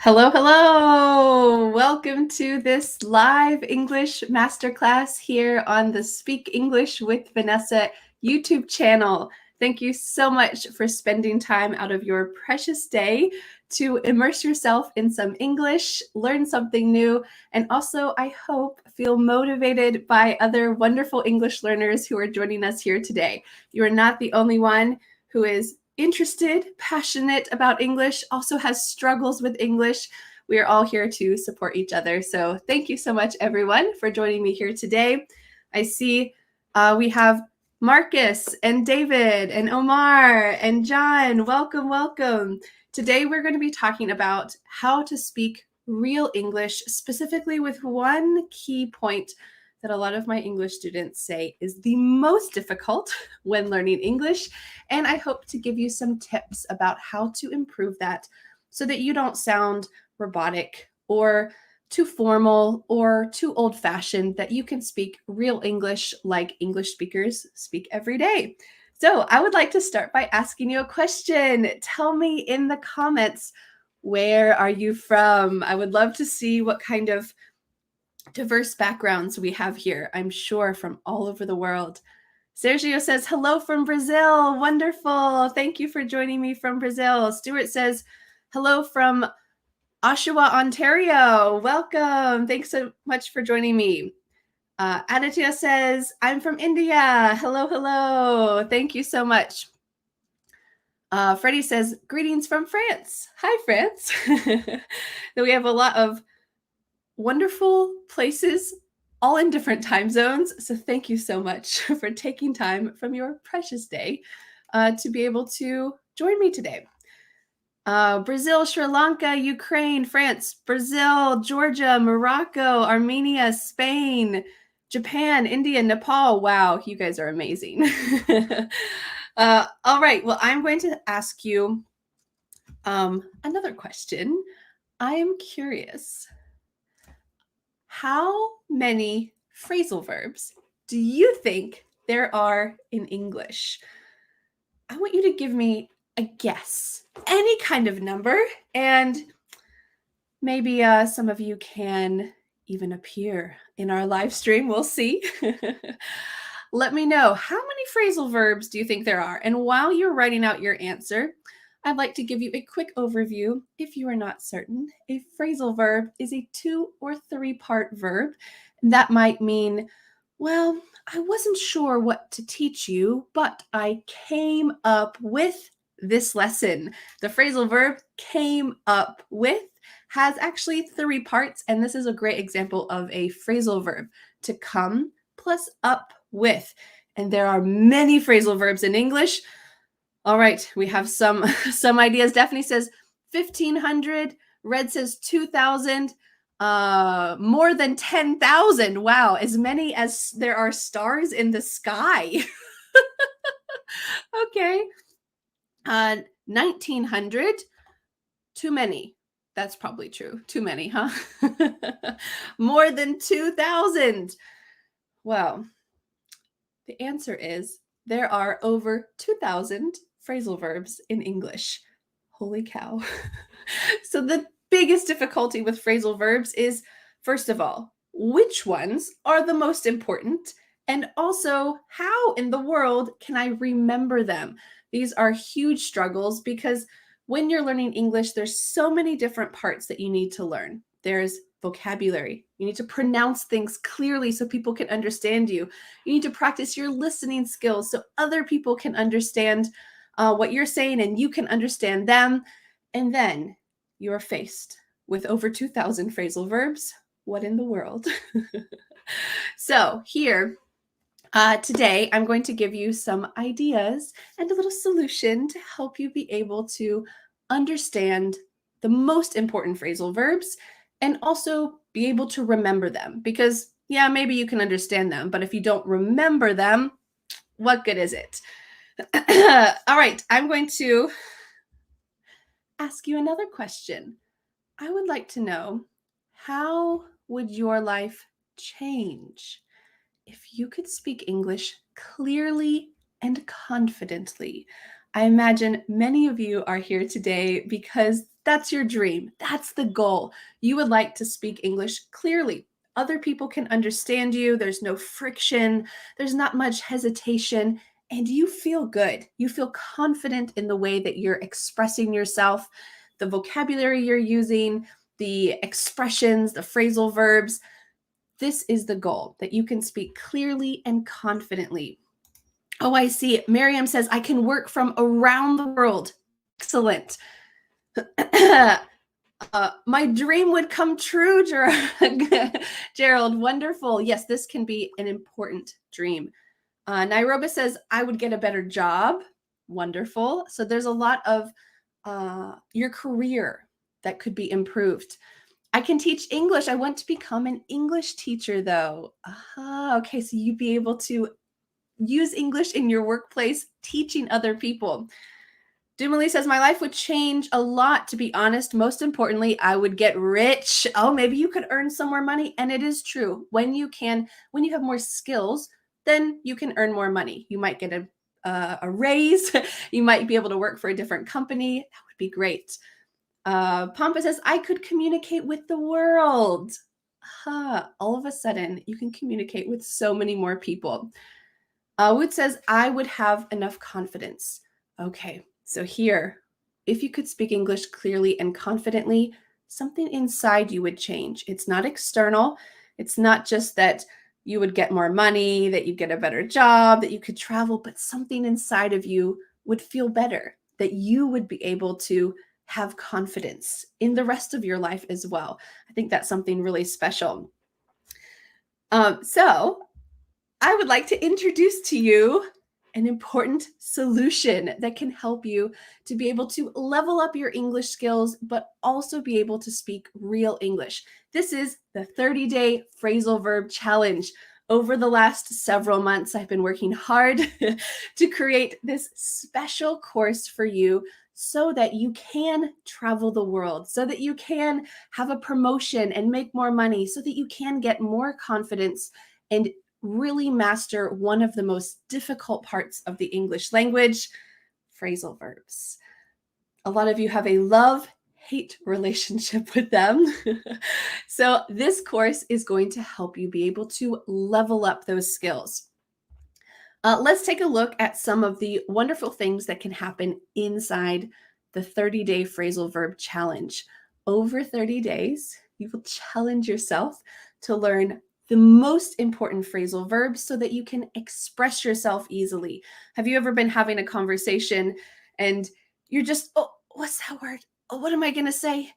Hello, hello. Welcome to this live English masterclass here on the Speak English with Vanessa YouTube channel. Thank you so much for spending time out of your precious day to immerse yourself in some English, learn something new, and also, I hope, feel motivated by other wonderful English learners who are joining us here today. You are not the only one who is interested, passionate about English, also has struggles with English. We are all here to support each other. So thank you so much, everyone, for joining me here today. I see we have Marcus and David and Omar and John. Welcome, welcome. Today we're going to be talking about how to speak real English, specifically with one key point that a lot of my English students say is the most difficult when learning English. And I hope to give you some tips about how to improve that so that you don't sound robotic or too formal or too old-fashioned, that you can speak real English like English speakers speak every day. So I would like to start by asking you a question. Tell me in the comments, where are you from? I would love to see what kind of diverse backgrounds we have here, I'm sure from all over the world. Sergio says, hello from Brazil. Wonderful. Thank you for joining me from Brazil. Stuart says, hello from Oshawa, Ontario. Welcome. Thanks so much for joining me. Aditya says, I'm from India. Hello, hello. Thank you so much. Freddie says, greetings from France. Hi, France. We have a lot of wonderful places, all in different time zones. So thank you so much for taking time from your precious day to be able to join me today. Brazil, Sri Lanka, Ukraine, France, Brazil, Georgia, Morocco, Armenia, Spain, Japan, India, Nepal. Wow, you guys are amazing. All right, well, I'm going to ask you another question. I am curious. How many phrasal verbs do you think there are in English? I want you to give me a guess, any kind of number, and maybe some of you can even appear in our live stream. We'll see. Let me know, how many phrasal verbs do you think there are? And while you're writing out your answer, I'd like to give you a quick overview if you are not certain. A phrasal verb is a 2 or 3-part verb. That might mean, well, I wasn't sure what to teach you, but I came up with this lesson. The phrasal verb came up with has actually 3 parts, and this is a great example of a phrasal verb, to come plus up with. And there are many phrasal verbs in English. All right, we have some ideas. Daphne says 1,500. Red says 2,000. More than 10,000. Wow, as many as there are stars in the sky. Okay. 1,900. Too many. That's probably true. Too many, huh? More than 2,000. Well, the answer is there are over 2,000 phrasal verbs in English. Holy cow. So the biggest difficulty with phrasal verbs is, first of all, which ones are the most important? And also, how in the world can I remember them? These are huge struggles because when you're learning English, there's so many different parts that you need to learn. There's vocabulary. You need to pronounce things clearly so people can understand you. You need to practice your listening skills so other people can understand what you're saying and you can understand them. And then you're faced with over 2,000 phrasal verbs. What in the world? So here, today, I'm going to give you some ideas and a little solution to help you be able to understand the most important phrasal verbs and also be able to remember them. Because, yeah, maybe you can understand them, but if you don't remember them, what good is it? All right, I'm going to ask you another question. I would like to know, how would your life change if you could speak English clearly and confidently? I imagine many of you are here today because That's your dream. That's the goal. You would like to speak English clearly. Other people can understand you. There's no friction. There's not much hesitation. And you feel good. You feel confident in the way that you're expressing yourself, the vocabulary you're using, the expressions, the phrasal verbs. This is the goal, that you can speak clearly and confidently. Oh, I see. Miriam says, I can work from around the world. Excellent. My dream would come true, Gerald. Wonderful. Yes, this can be an important dream. Nairobi says, I would get a better job. Wonderful. So there's a lot of your career that could be improved. I can teach English. I want to become an English teacher, though. Okay, so you'd be able to use English in your workplace, teaching other people. Dumali says, my life would change a lot, to be honest. Most importantly, I would get rich. Oh, maybe you could earn some more money. And it is true. When you have more skills, then you can earn more money. You might get a raise. You might be able to work for a different company. That would be great. Pampa says, I could communicate with the world. All of a sudden, you can communicate with so many more people. Wood says, I would have enough confidence. Okay, so here, if you could speak English clearly and confidently, something inside you would change. It's not external. It's not just that you would get more money, that you'd get a better job, that you could travel, but something inside of you would feel better, that you would be able to have confidence in the rest of your life as well. I think that's something really special. So I would like to introduce to you an important solution that can help you to be able to level up your English skills, but also be able to speak real English. This is the 30-day phrasal verb challenge. Over the last several months, I've been working hard to create this special course for you so that you can travel the world, so that you can have a promotion and make more money, so that you can get more confidence and really master one of the most difficult parts of the English language, phrasal verbs. A lot of you have a love-hate relationship with them. So this course is going to help you be able to level up those skills. Let's take a look at some of the wonderful things that can happen inside the 30-day phrasal verb challenge. Over 30 days, you will challenge yourself to learn the most important phrasal verbs so that you can express yourself easily. Have you ever been having a conversation and you're just, oh, what's that word? Oh, what am I going to say?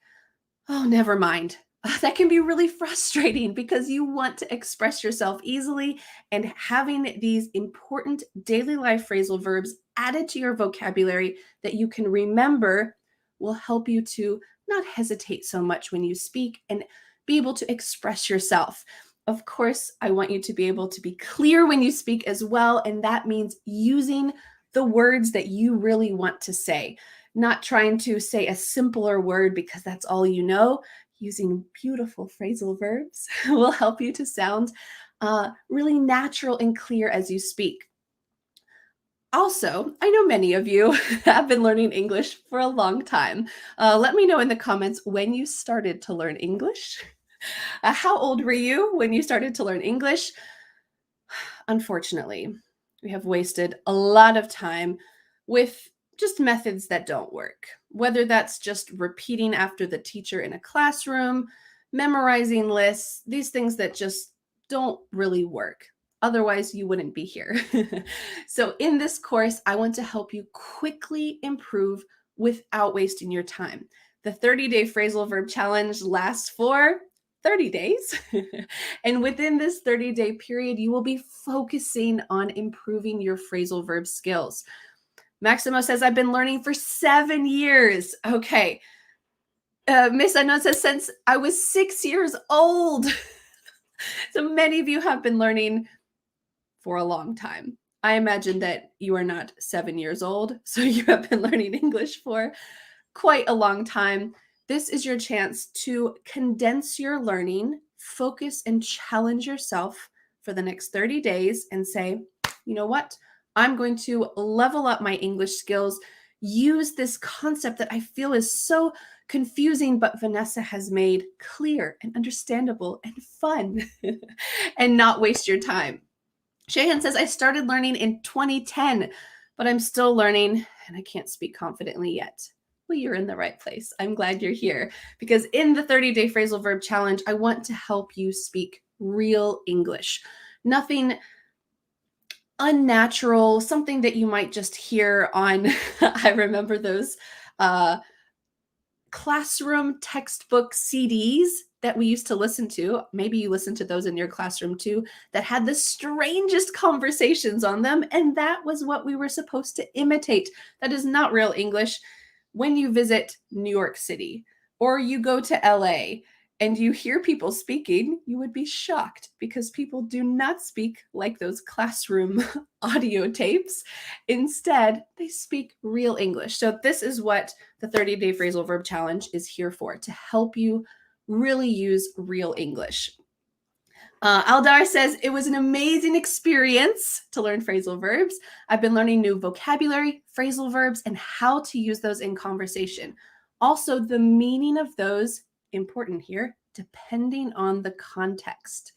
Oh, never mind. That can be really frustrating because you want to express yourself easily, and having these important daily life phrasal verbs added to your vocabulary that you can remember will help you to not hesitate so much when you speak and be able to express yourself. Of course, I want you to be able to be clear when you speak as well, and that means using the words that you really want to say, not trying to say a simpler word because that's all you know. Using beautiful phrasal verbs will help you to sound really natural and clear as you speak. Also, I know many of you have been learning English for a long time. Let me know in the comments when you started to learn English. How old were you when you started to learn English? Unfortunately, we have wasted a lot of time with just methods that don't work, whether that's just repeating after the teacher in a classroom, memorizing lists, these things that just don't really work. Otherwise, you wouldn't be here. So in this course, I want to help you quickly improve without wasting your time. The 30-day phrasal verb challenge lasts for 30 days. And within this 30-day period, you will be focusing on improving your phrasal verb skills. Maximo says, I've been learning for 7 years. Okay. Miss Anon says, since I was 6 years old. So many of you have been learning for a long time. I imagine that you are not 7 years old, so you have been learning English for quite a long time. This is your chance to condense your learning, focus and challenge yourself for the next 30 days and say, you know what? I'm going to level up my English skills use this concept that I feel is so confusing, but Vanessa has made clear and understandable and fun and not waste your time. Shahan says, I started learning in 2010, but I'm still learning and I can't speak confidently yet. Well, you're in the right place. I'm glad you're here because in the 30-day phrasal verb challenge, I want to help you speak real English. Nothing unnatural, something that you might just hear on, I remember those classroom textbook CDs that we used to listen to. Maybe you listened to those in your classroom too, that had the strangest conversations on them. And that was what we were supposed to imitate. That is not real English. When you visit New York City or you go to LA and you hear people speaking, you would be shocked because people do not speak like those classroom audio tapes. Instead, they speak real English. So this is what the 30-day phrasal verb challenge is here for, to help you really use real English. Aldar says, it was an amazing experience to learn phrasal verbs. I've been learning new vocabulary, phrasal verbs, and how to use those in conversation. Also, the meaning of those, important here, depending on the context.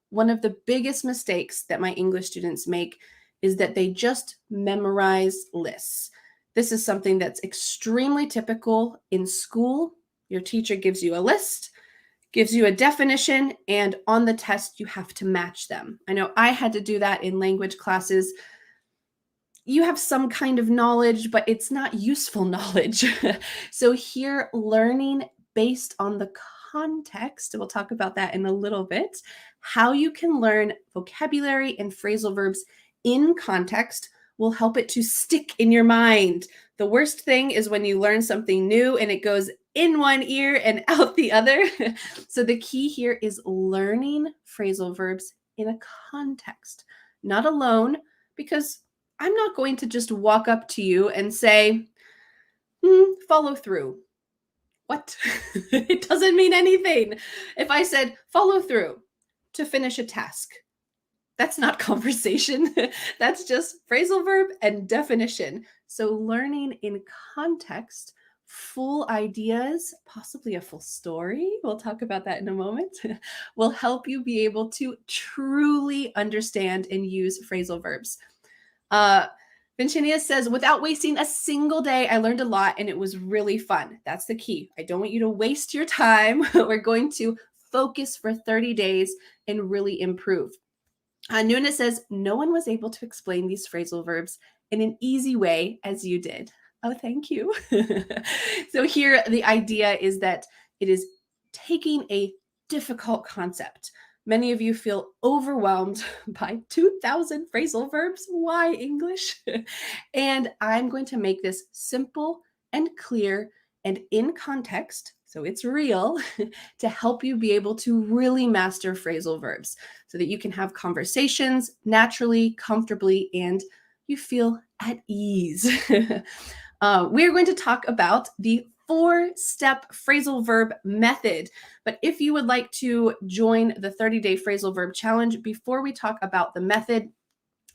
One of the biggest mistakes that my English students make is that they just memorize lists. This is something that's extremely typical in school. Your teacher gives you a list, gives you a definition, and on the test, you have to match them. I know I had to do that in language classes. You have some kind of knowledge, but it's not useful knowledge. So here, learning based on the context, we'll talk about that in a little bit, how you can learn vocabulary and phrasal verbs in context will help it to stick in your mind. The worst thing is when you learn something new and it goes in one ear and out the other. So the key here is learning phrasal verbs in a context, not alone, because I'm not going to just walk up to you and say, follow through. What? It doesn't mean anything. If I said follow through to finish a task, that's not conversation. That's just phrasal verb and definition. So learning in context, full ideas, possibly a full story, we'll talk about that in a moment, will help you be able to truly understand and use phrasal verbs. Vincinia says, without wasting a single day, I learned a lot and it was really fun. That's the key. I don't want you to waste your time. We're going to focus for 30 days and really improve. Nuna says, no one was able to explain these phrasal verbs in an easy way as you did. Oh, thank you. So here, the idea is that it is taking a difficult concept. Many of you feel overwhelmed by 2,000 phrasal verbs. Why English? And I'm going to make this simple and clear and in context, so it's real, to help you be able to really master phrasal verbs so that you can have conversations naturally, comfortably, and you feel at ease. We're going to talk about the 4-step phrasal verb method. But if you would like to join the 30-day phrasal verb challenge, before we talk about the method,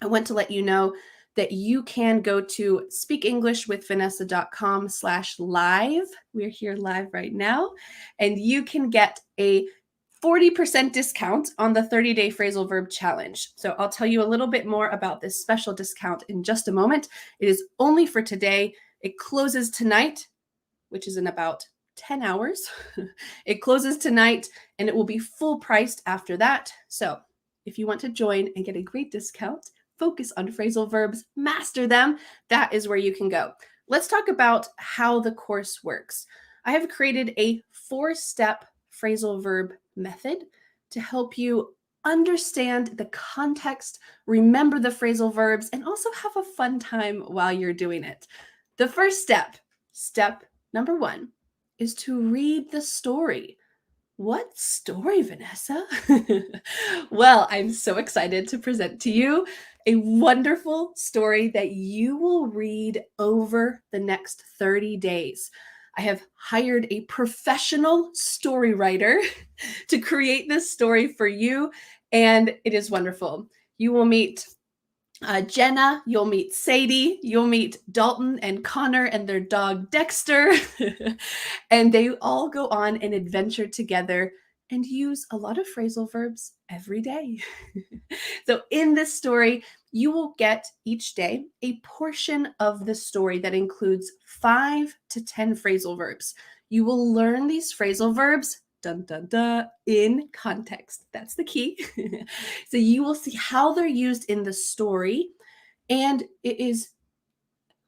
I want to let you know that you can go to speakenglishwithvanessa.com/live. We're here live right now, and you can get a 40% discount on the 30-day phrasal verb challenge. So I'll tell you a little bit more about this special discount in just a moment. It is only for today. It closes tonight, which is in about 10 hours. It closes tonight and it will be full priced after that. So if you want to join and get a great discount, focus on phrasal verbs, master them, that is where you can go. Let's talk about how the course works. I have created a 4-step phrasal verb method to help you understand the context, remember the phrasal verbs, and also have a fun time while you're doing it. The first step, step number 1, is to read the story. What story, Vanessa? Well, I'm so excited to present to you a wonderful story that you will read over the next 30 days. I have hired a professional story writer to create this story for you, and it is wonderful. You will meet Jenna, you'll meet Sadie, you'll meet Dalton and Connor and their dog Dexter, and they all go on an adventure together and use a lot of phrasal verbs every day. So in this story, you will get each day a portion of the story that includes 5 to 10 phrasal verbs. You will learn these phrasal verbs dun dun dun in context. That's the key. So you will see how they're used in the story, and it is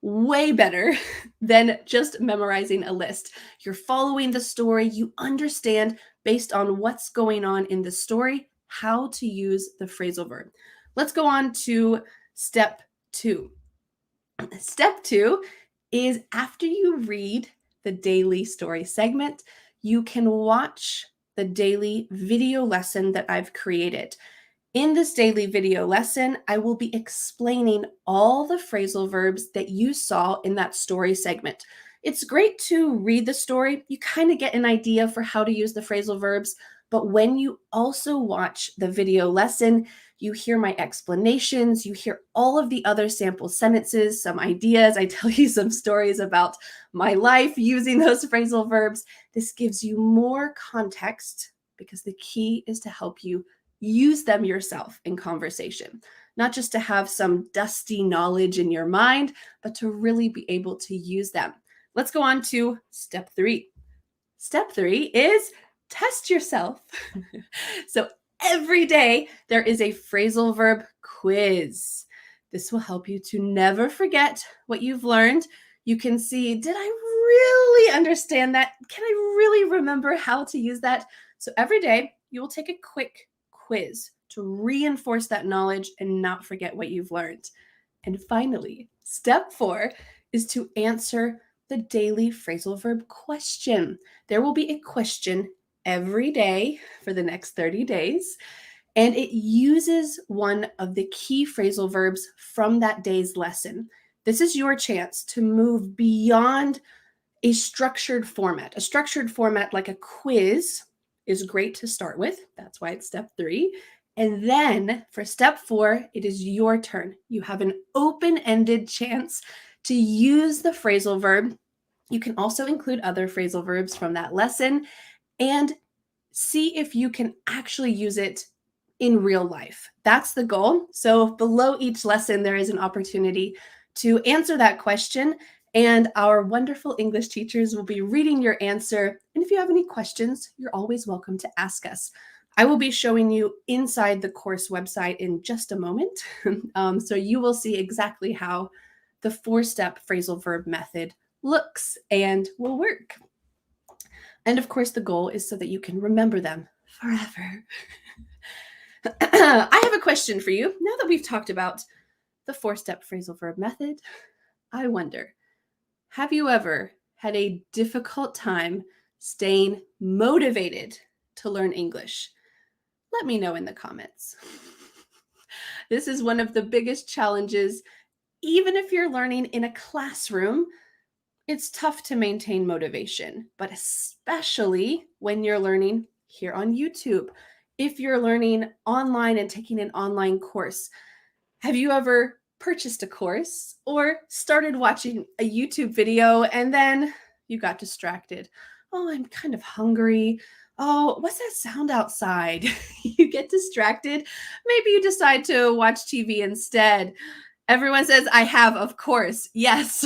way better than just memorizing a list. You're following the story, you understand based on what's going on in the story how to use the phrasal verb. Let's go on to step 2. Step 2 is after you read the daily story segment, you can watch the daily video lesson that I've created. In this daily video lesson, I will be explaining all the phrasal verbs that you saw in that story segment. It's great to read the story. You kind of get an idea for how to use the phrasal verbs, but when you also watch the video lesson, you hear my explanations, you hear all of the other sample sentences, some ideas. I tell you some stories about my life using those phrasal verbs. This gives you more context because the key is to help you use them yourself in conversation, not just to have some dusty knowledge in your mind, but to really be able to use them. Let's go on to step 3. Step 3 is test yourself. So every day there is a phrasal verb quiz. This will help you to never forget what you've learned. You can see, did I really understand that? Can I really remember how to use that? So every day you will take a quick quiz to reinforce that knowledge and not forget what you've learned. And finally, step 4 is to answer the daily phrasal verb question. There will be a question every day for the next 30 days, and it uses one of the key phrasal verbs from that day's lesson. This is your chance to move beyond a structured format. A structured format like a quiz is great to start with. That's why it's step 3. And then for step 4, it is your turn. You have an open-ended chance to use the phrasal verb. You can also include other phrasal verbs from that lesson and see if you can actually use it in real life. That's the goal. So below each lesson, there is an opportunity to answer that question, and our wonderful English teachers will be reading your answer. And if you have any questions, you're always welcome to ask us. I will be showing you inside the course website in just a moment. So you will see exactly how the 4-step phrasal verb method looks and will work. And of course, the goal is so that you can remember them forever. I have a question for you. Now that we've talked about the 4-step phrasal verb method, I wonder, have you ever had a difficult time staying motivated to learn English? Let me know in the comments. This is one of the biggest challenges. Even if you're learning in a classroom, it's tough to maintain motivation, but especially when you're learning here on YouTube. If you're learning online and taking an online course, have you ever purchased a course or started watching a YouTube video and then you got distracted? Oh, I'm kind of hungry. Oh, what's that sound outside? You get distracted. Maybe you decide to watch TV instead. Everyone says, I have, of course. Yes,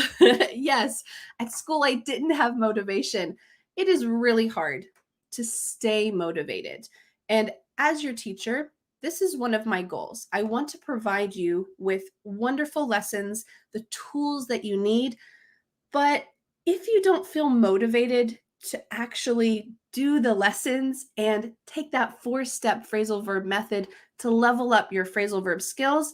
yes. At school, I didn't have motivation. It is really hard to stay motivated. And as your teacher, this is one of my goals. I want to provide you with wonderful lessons, the tools that you need. But if you don't feel motivated to actually do the lessons and take that 4-step phrasal verb method to level up your phrasal verb skills,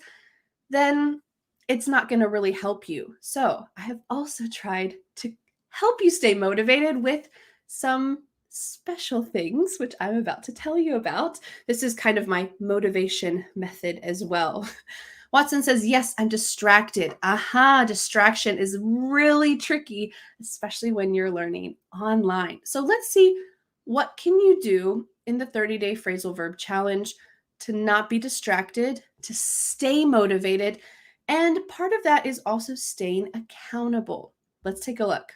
then it's not going to really help you. So I have also tried to help you stay motivated with some special things, which I'm about to tell you about. This is kind of my motivation method as well. Watson says, yes, I'm distracted. Aha, distraction is really tricky, especially when you're learning online. So let's see, what can you do in the 30-day phrasal verb challenge to not be distracted, to stay motivated, And part of that is also staying accountable. Let's take a look.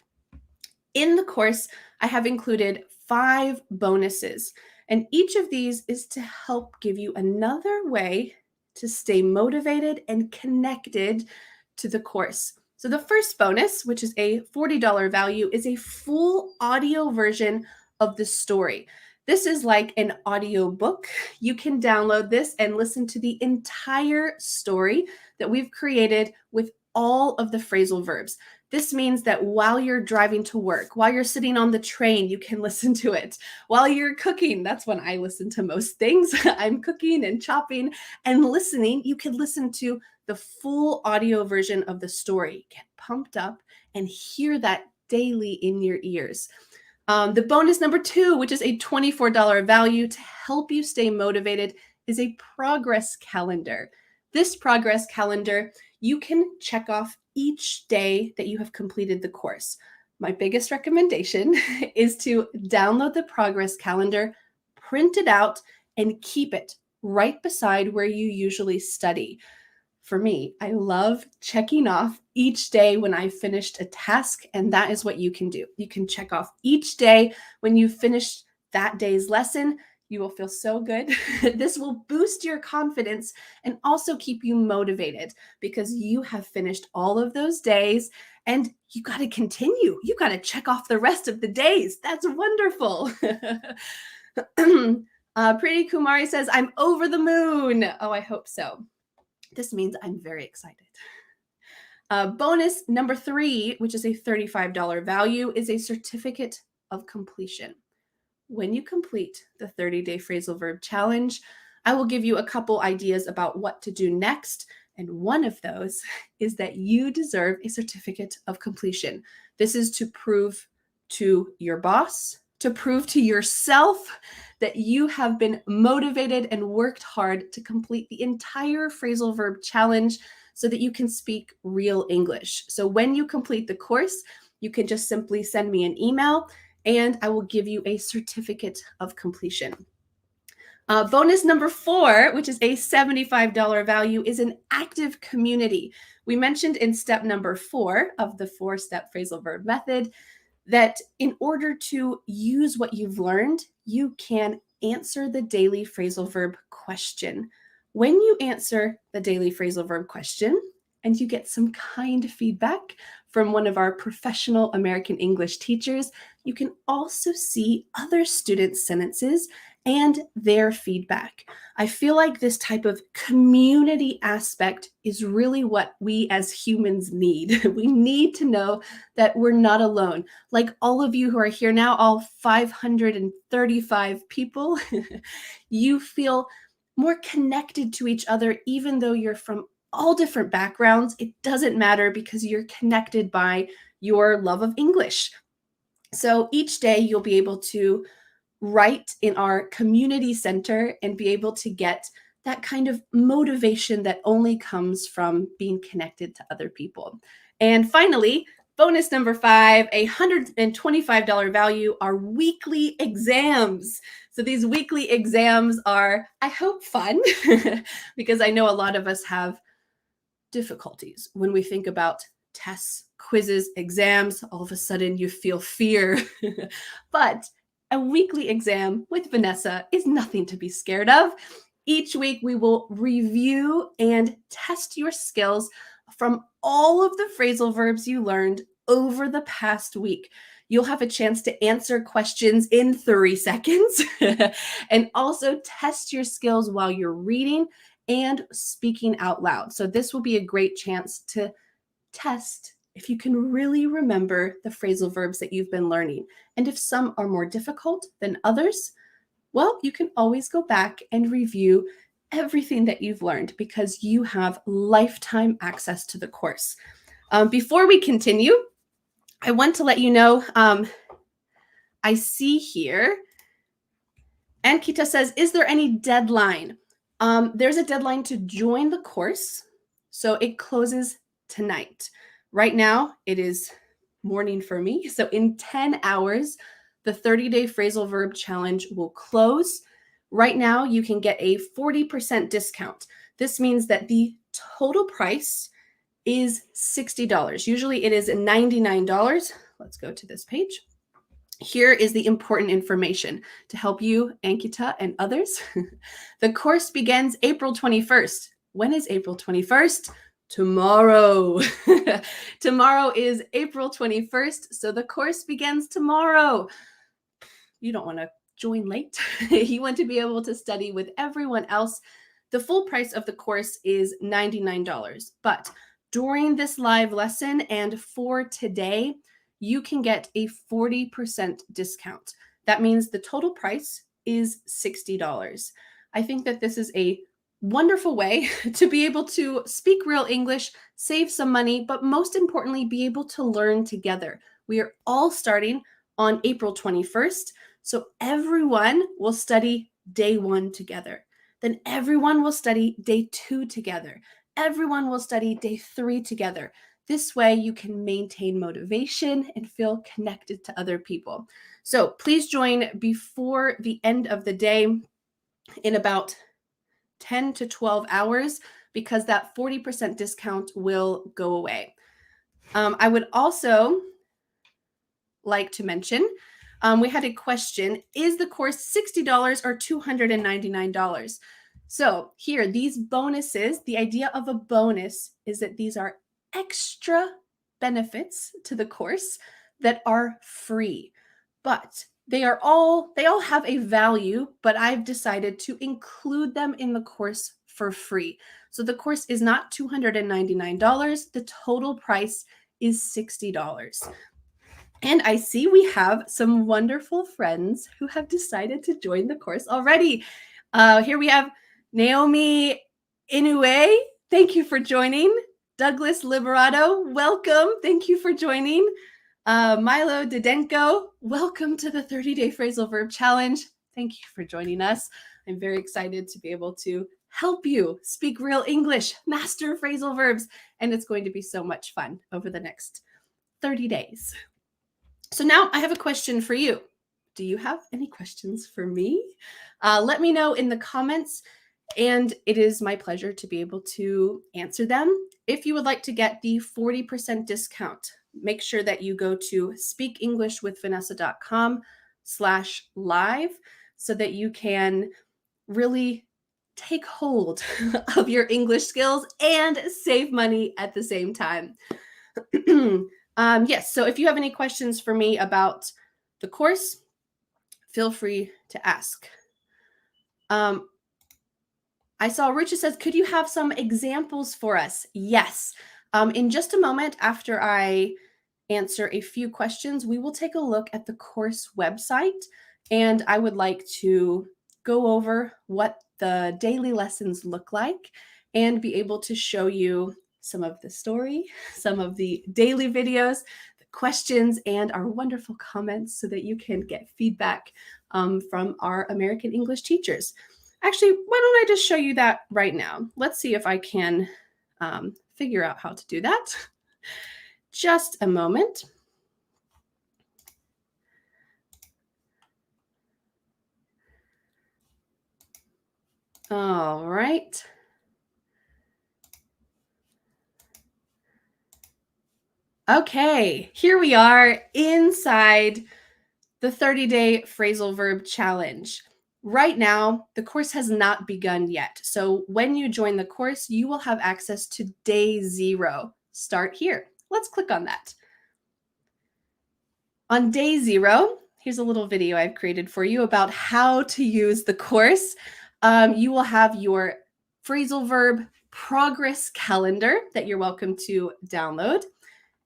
In the course, I have included 5 bonuses, and each of these is to help give you another way to stay motivated and connected to the course. So the first bonus, which is a $40 value, is a full audio version of the story. This is like an audio book. You can download this and listen to the entire story that we've created with all of the phrasal verbs. This means that while you're driving to work, while you're sitting on the train, you can listen to it. While you're cooking, that's when I listen to most things. I'm cooking and chopping and listening. You can listen to the full audio version of the story. Get pumped up and hear that daily in your ears. The bonus number 2, which is a $24 value to help you stay motivated, is a progress calendar. This progress calendar, you can check off each day that you have completed the course. My biggest recommendation is to download the progress calendar, print it out, and keep it right beside where you usually study. For me, I love checking off each day when I finished a task, and that is what you can do. You can check off each day when you finished that day's lesson. You will feel so good. This will boost your confidence and also keep you motivated because you have finished all of those days and you got to continue. You got to check off the rest of the days. That's wonderful. Pretty Kumari says, I'm over the moon. Oh, I hope so. This means I'm very excited. Bonus number 3, which is a $35 value, is a certificate of completion. When you complete the 30-day phrasal verb challenge, I will give you a couple ideas about what to do next. And one of those is that you deserve a certificate of completion. This is to prove to your boss, to prove to yourself that you have been motivated and worked hard to complete the entire phrasal verb challenge so that you can speak real English. So when you complete the course, you can just simply send me an email and I will give you a certificate of completion. Bonus number 4, which is a $75 value, is an active community. We mentioned in step number 4 of the 4-step phrasal verb method that in order to use what you've learned, you can answer the daily phrasal verb question. When you answer the daily phrasal verb question and you get some kind feedback from one of our professional American English teachers, you can also see other students' sentences and their feedback. I feel like this type of community aspect is really what we as humans need. We need to know that we're not alone. Like all of you who are here now, all 535 people, you feel more connected to each other, even though you're from all different backgrounds. It doesn't matter because you're connected by your love of English. So each day you'll be able to write in our community center and be able to get that kind of motivation that only comes from being connected to other people. And finally, bonus number 5, a $125 value are weekly exams. So these weekly exams are, I hope, fun because I know a lot of us have difficulties when we think about tests, quizzes, exams. All of a sudden you feel fear. But a weekly exam with Vanessa is nothing to be scared of. Each week we will review and test your skills from all of the phrasal verbs you learned over the past week. You'll have a chance to answer questions in 3 seconds and also test your skills while you're reading and speaking out loud. So this will be a great chance to test if you can really remember the phrasal verbs that you've been learning. And if some are more difficult than others, well, you can always go back and review everything that you've learned because you have lifetime access to the course. Before we continue, I want to let you know, I see here, Ankita says, is there any deadline? There's a deadline to join the course, so it closes tonight. Right now, it is morning for me. So in 10 hours, the 30-day phrasal verb challenge will close. Right now, you can get a 40% discount. This means that the total price is $60. Usually it is $99. Let's go to this page. Here is the important information to help you, Ankita, and others. The course begins April 21st. When is April 21st? Tomorrow. Tomorrow is April 21st, so the course begins tomorrow. You don't want to join late. You want to be able to study with everyone else. The full price of the course is $99, but during this live lesson and for today, you can get a 40% discount. That means the total price is $60. I think that this is a wonderful way to be able to speak real English, save some money, but most importantly, be able to learn together. We are all starting on April 21st, so everyone will study day 1 together. Then everyone will study day 2 together. Everyone will study day 3 together. This way you can maintain motivation and feel connected to other people. So please join before the end of the day in about 10 to 12 hours because that 40% discount will go away. I would also like to mention, we had a question, is the course $60 or $299? So here, these bonuses, the idea of a bonus is that these are extra benefits to the course that are free, but they all have a value, but I've decided to include them in the course for free. So the course is not $299. The total price is $60. And I see we have some wonderful friends who have decided to join the course already. Here we have Naomi Inoue. Thank you for joining. Douglas Liberato, welcome. Thank you for joining. Milo Didenko, welcome to the 30-Day Phrasal Verb Challenge. Thank you for joining us. I'm very excited to be able to help you speak real English, master phrasal verbs, and it's going to be so much fun over the next 30 days. So now I have a question for you. Do you have any questions for me? Let me know in the comments, and it is my pleasure to be able to answer them. If you would like to get the 40% discount, make sure that you go to speakenglishwithvanessa.com/live so that you can really take hold of your English skills and save money at the same time. Yes, so if you have any questions for me about the course, feel free to ask. I saw Richa says, could you have some examples for us? Yes. In just a moment after I answer a few questions, we will take a look at the course website, and I would like to go over what the daily lessons look like and be able to show you some of the story, some of the daily videos, the questions, and our wonderful comments so that you can get feedback from our American English teachers. Actually, why don't I just show you that right now? Let's see if I can figure out how to do that. Just a moment. All right. Okay, here we are inside the 30-Day Phrasal Verb Challenge. Right now, the course has not begun yet. So when you join the course, you will have access to day 0. Start here. Let's click on that. On day 0, here's a little video I've created for you about how to use the course. You will have your phrasal verb progress calendar that you're welcome to download,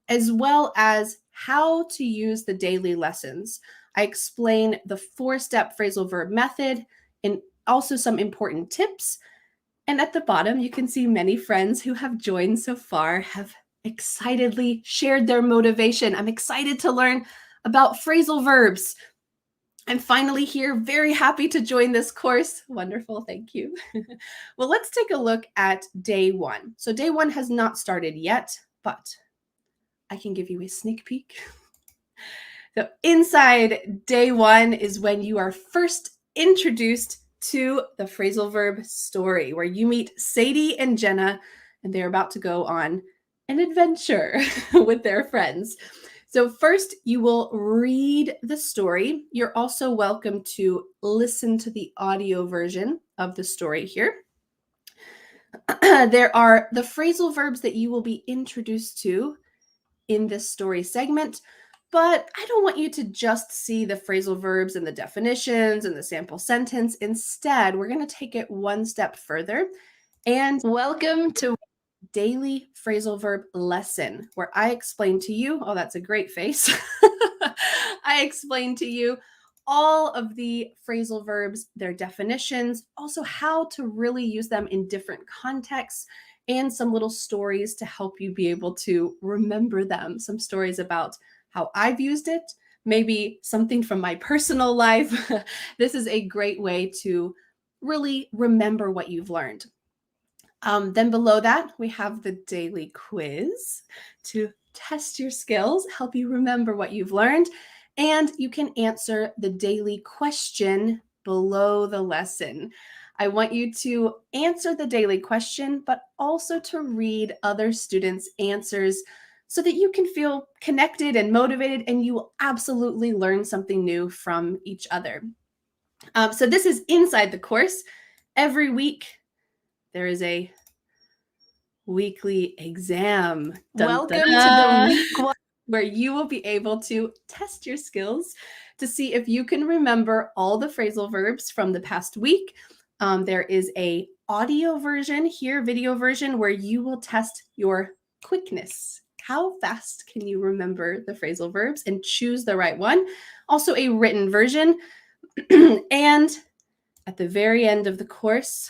as well as how to use the daily lessons. I explain the 4-step phrasal verb method and also some important tips. And at the bottom, you can see many friends who have joined so far have excitedly shared their motivation. I'm excited to learn about phrasal verbs. I'm finally here, very happy to join this course. Wonderful, thank you. Well, let's take a look at day 1. So day 1 has not started yet, but I can give you a sneak peek. So inside day 1 is when you are first introduced to the phrasal verb story, where you meet Sadie and Jenna, and they're about to go on an adventure with their friends. So first, you will read the story. You're also welcome to listen to the audio version of the story here. There are the phrasal verbs that you will be introduced to in this story segment, but I don't want you to just see the phrasal verbs and the definitions and the sample sentence. Instead, we're going to take it one step further. And welcome to daily phrasal verb lesson, where I explain to you, oh, that's a great face. I explain to you all of the phrasal verbs, their definitions, also how to really use them in different contexts, and some little stories to help you be able to remember them. Some stories about how I've used it, maybe something from my personal life. This is a great way to really remember what you've learned. Then below that, we have the daily quiz to test your skills, help you remember what you've learned, and you can answer the daily question below the lesson. I want you to answer the daily question, but also to read other students' answers so that you can feel connected and motivated, and you will absolutely learn something new from each other. So this is inside the course. Every week, there is a weekly exam. Welcome to the week one, where you will be able to test your skills to see if you can remember all the phrasal verbs from the past week. There is a audio version here, video version, where you will test your quickness. How fast can you remember the phrasal verbs and choose the right one? Also a written version. And at the very end of the course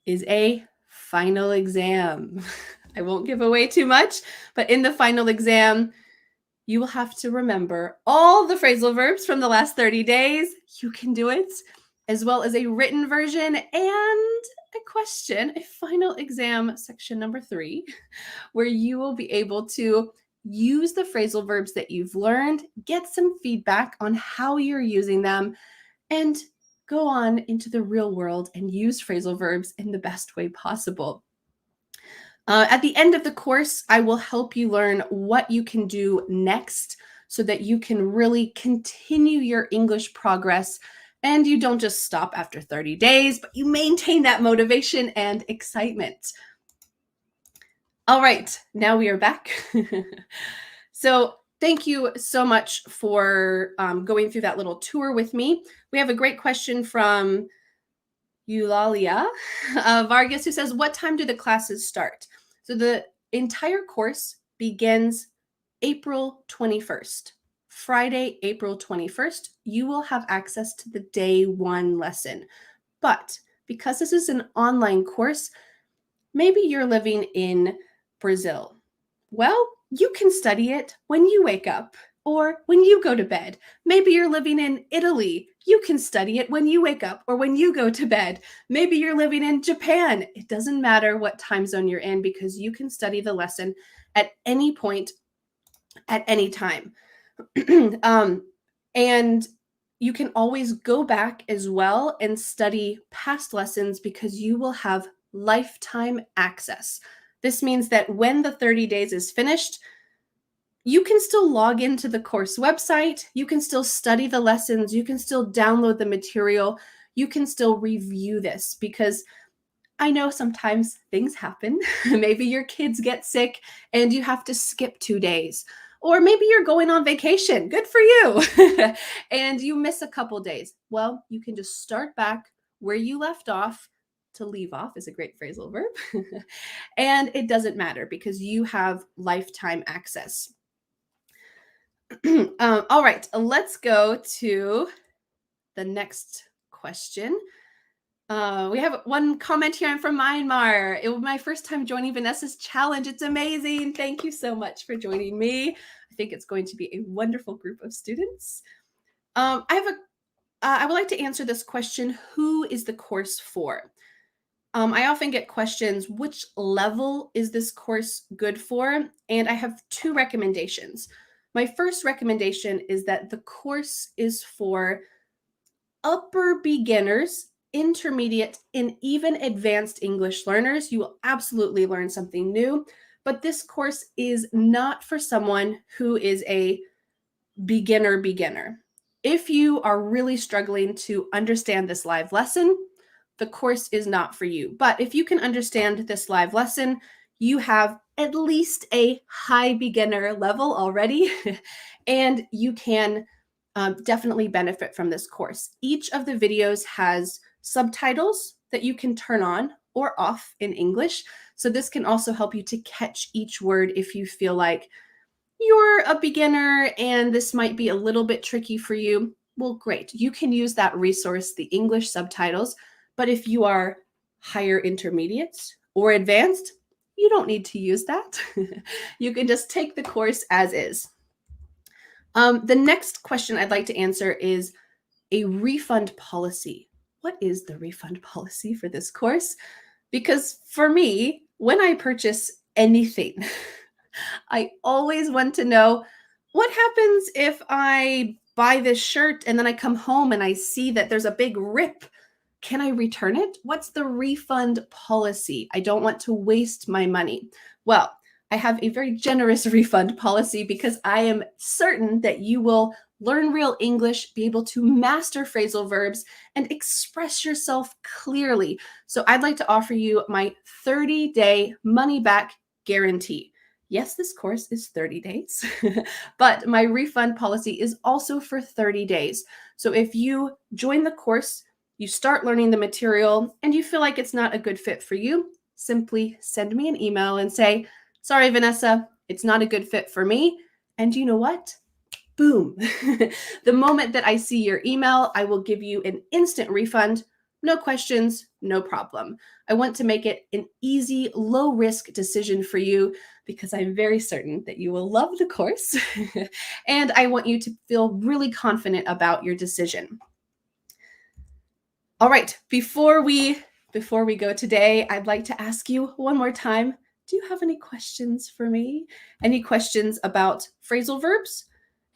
is a final exam. I won't give away too much, but in the final exam, you will have to remember all the phrasal verbs from the last 30 days. You can do it, as well as a written version and a question, a final exam, section number 3, where you will be able to use the phrasal verbs that you've learned, get some feedback on how you're using them, and go on into the real world and use phrasal verbs in the best way possible. At the end of the course, I will help you learn what you can do next so that you can really continue your English progress and you don't just stop after 30 days, but you maintain that motivation and excitement. All right, now we are back. So thank you so much for going through that little tour with me. We have a great question from Eulalia Vargas, who says, what time do the classes start? So the entire course begins April 21st. Friday, April 21st, you will have access to the day 1 lesson. But because this is an online course, maybe you're living in Brazil. Well, you can study it when you wake up or when you go to bed. Maybe you're living in Italy. You can study it when you wake up or when you go to bed. Maybe you're living in Japan. It doesn't matter what time zone you're in because you can study the lesson at any point, at any time. And you can always go back as well and study past lessons because you will have lifetime access. This means that when the 30 days is finished, you can still log into the course website, you can still study the lessons, you can still download the material, you can still review this because I know sometimes things happen. Maybe your kids get sick and you have to skip 2 days. Or maybe you're going on vacation. Good for you. And you miss a couple days. Well, you can just start back where you left off. To leave off is a great phrasal verb. And it doesn't matter because you have lifetime access. All right, let's go to the next question. We have one comment here. I'm from Myanmar. It was my first time joining Vanessa's challenge. It's amazing. Thank you so much for joining me. I think it's going to be a wonderful group of students. I would like to answer this question. Who is the course for? I often get questions, which level is this course good for? And I have 2 recommendations. My first recommendation is that the course is for upper beginners intermediate, and even advanced English learners. You will absolutely learn something new, but this course is not for someone who is a beginner. If you are really struggling to understand this live lesson, the course is not for you. But if you can understand this live lesson, you have at least a high beginner level already, and you can definitely benefit from this course. Each of the videos has subtitles that you can turn on or off in English. So this can also help you to catch each word if you feel like you're a beginner and this might be a little bit tricky for you. Well, great. You can use that resource, the English subtitles. But if you are higher intermediate or advanced, you don't need to use that. You can just take the course as is. The next question I'd like to answer is a refund policy. What is the refund policy for this course? Because for me, when I purchase anything, I always want to know what happens if I buy this shirt and then I come home and I see that there's a big rip. Can I return it? What's the refund policy? I don't want to waste my money. Well, I have a very generous refund policy because I am certain that you will learn real English, be able to master phrasal verbs, and express yourself clearly. So I'd like to offer you my 30-day money-back guarantee. Yes, this course is 30 days, but my refund policy is also for 30 days. So if you join the course, you start learning the material, and you feel like it's not a good fit for you, simply send me an email and say, sorry, Vanessa, it's not a good fit for me. And you know what? Boom. The moment that I see your email, I will give you an instant refund. No questions, no problem. I want to make it an easy, low-risk decision for you because I'm very certain that you will love the course. And I want you to feel really confident about your decision. All right, before we go today, I'd like to ask you one more time, do you have any questions for me? Any questions about phrasal verbs?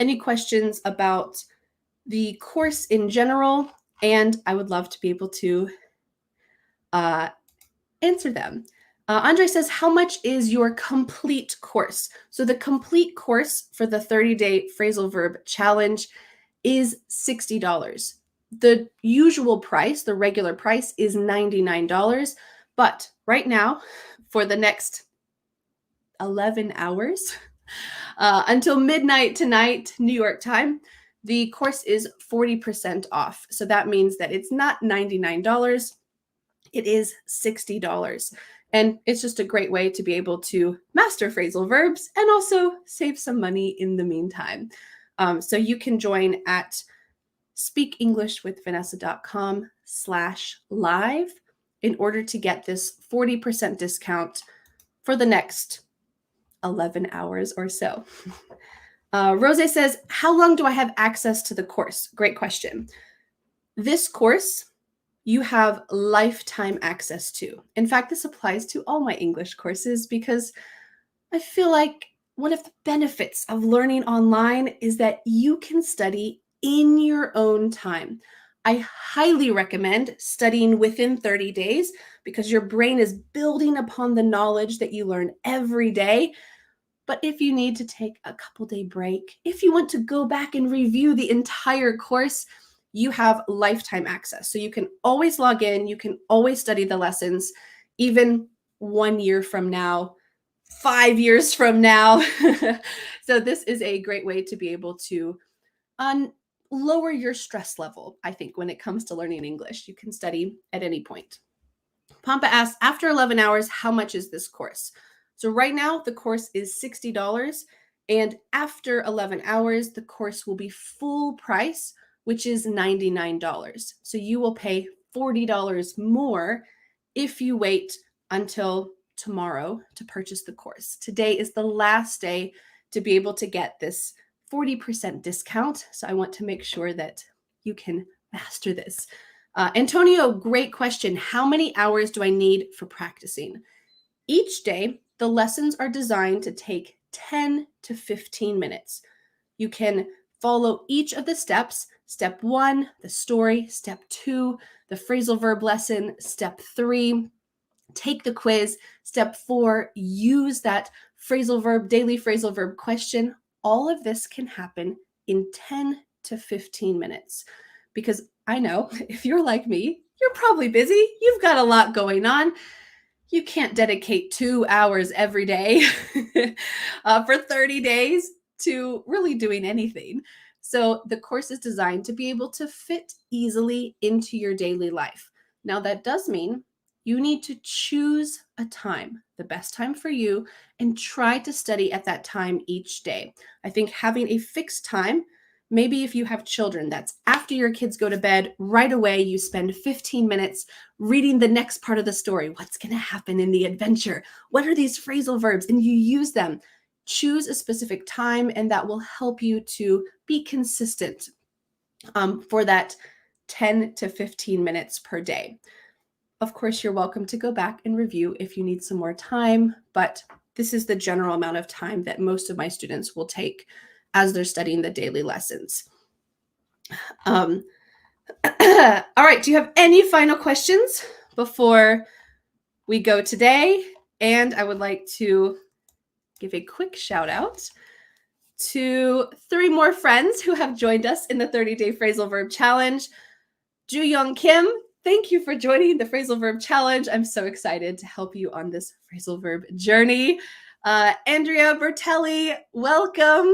Any questions about the course in general? And I would love to be able to answer them. Andre says, how much is your complete course? So the complete course for the 30-day phrasal verb challenge is $60. The usual price, the regular price, is $99. But right now, for the next 11 hours, until midnight tonight, New York time, the course is 40% off. So that means that it's not $99, it is $60. And it's just a great way to be able to master phrasal verbs and also save some money in the meantime. So you can join at speakenglishwithvanessa.com/live in order to get this 40% discount for the next 11 hours or so. Rose says, how long do I have access to the course? Great question. This course you have lifetime access to. In fact, this applies to all my English courses because I feel like one of the benefits of learning online is that you can study in your own time. I highly recommend studying within 30 days because your brain is building upon the knowledge that you learn every day. But if you need to take a couple-day break, if you want to go back and review the entire course, you have lifetime access. So you can always log in, you can always study the lessons, even 1 year from now, 5 years from now. So this is a great way to be able to lower your stress level, I think, when it comes to learning English. You can study at any point. Pampa asks, after 11 hours, how much is this course? So right now, the course is $60. And after 11 hours, the course will be full price, which is $99. So you will pay $40 more if you wait until tomorrow to purchase the course. Today is the last day to be able to get this 40% discount. So I want to make sure that you can master this. Antonio, great question. How many hours do I need for practicing? Each day, the lessons are designed to take 10 to 15 minutes. You can Follow each of the steps. Step 1, the story. Step 2, the phrasal verb lesson. Step 3, take the quiz. Step 4, use that daily phrasal verb question. All of this can happen in 10 to 15 minutes. Because I know if you're like me, you're probably busy. You've got a lot going on. You can't dedicate 2 hours every day for 30 days to really doing anything. So the course is designed to be able to fit easily into your daily life. Now, that does mean you need to choose a time, the best time for you, and try to study at that time each day. I think having a fixed time, maybe if you have children, that's after your kids go to bed, right away you spend 15 minutes reading the next part of the story. What's going to happen in the adventure? What are these phrasal verbs? And you use them. Choose a specific time, and that will help you to be consistent for that 10 to 15 minutes per day. Of course, you're welcome to go back and review if you need some more time, but this is the general amount of time that most of my students will take as they're studying the daily lessons. All right, do you have any final questions before we go today? And I would like to give a quick shout out to 3 more friends who have joined us in the 30-day phrasal verb challenge. Ju Young Kim, thank you for joining the phrasal verb challenge. I'm so excited to help you on this phrasal verb journey. Andrea Bertelli, welcome.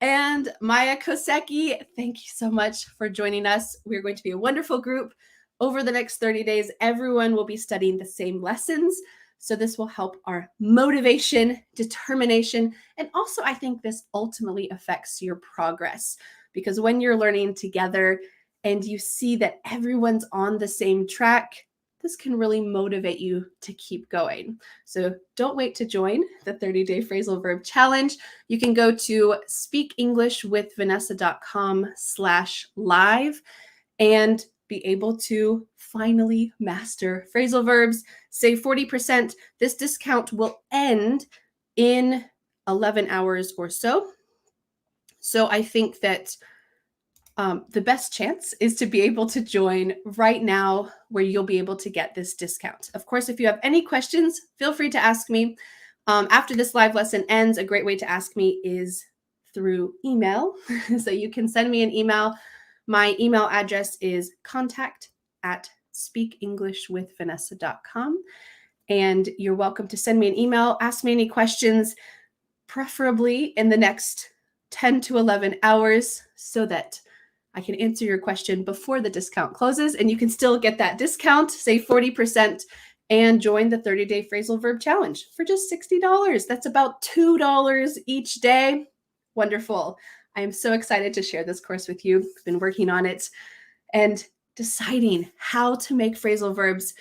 And Maya Kosecki, thank you so much for joining us. We're going to be a wonderful group. Over the next 30 days, everyone will be studying the same lessons. So this will help our motivation, determination, and also I think this ultimately affects your progress, because when you're learning together and you see that everyone's on the same track, this can really motivate you to keep going. So don't wait to join the 30-day phrasal verb challenge. You can go to speakenglishwithvanessa.com/live and be able to finally master phrasal verbs. Save 40%. This discount will end in 11 hours or so. So I think that the best chance is to be able to join right now, where you'll be able to get this discount. Of course, if you have any questions, feel free to ask me. After this live lesson ends, a great way to ask me is through email. So you can send me an email. My email address is contact@speakenglishwithvanessa.com. And you're welcome to send me an email, ask me any questions, preferably in the next 10 to 11 hours, so that I can answer your question before the discount closes, and you can still get that discount, save 40%, and join the 30-day phrasal verb challenge for just $60. That's about $2 each day. Wonderful. I am so excited to share this course with you. I've been working on it and deciding how to make phrasal verbs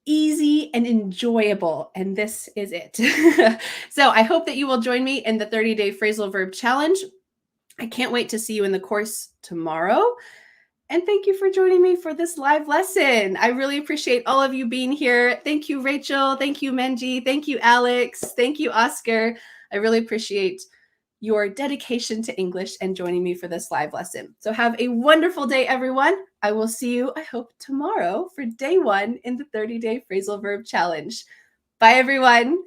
easy and enjoyable, and this is it. So I hope that you will join me in the 30-day phrasal verb challenge. I can't wait to see you in the course tomorrow. And thank you for joining me for this live lesson. I really appreciate all of you being here. Thank you, Rachel. Thank you, Menji. Thank you, Alex. Thank you, Oscar. I really appreciate your dedication to English and joining me for this live lesson. So have a wonderful day, everyone. I will see you, I hope, tomorrow for day 1 in the 30-day phrasal verb challenge. Bye, everyone.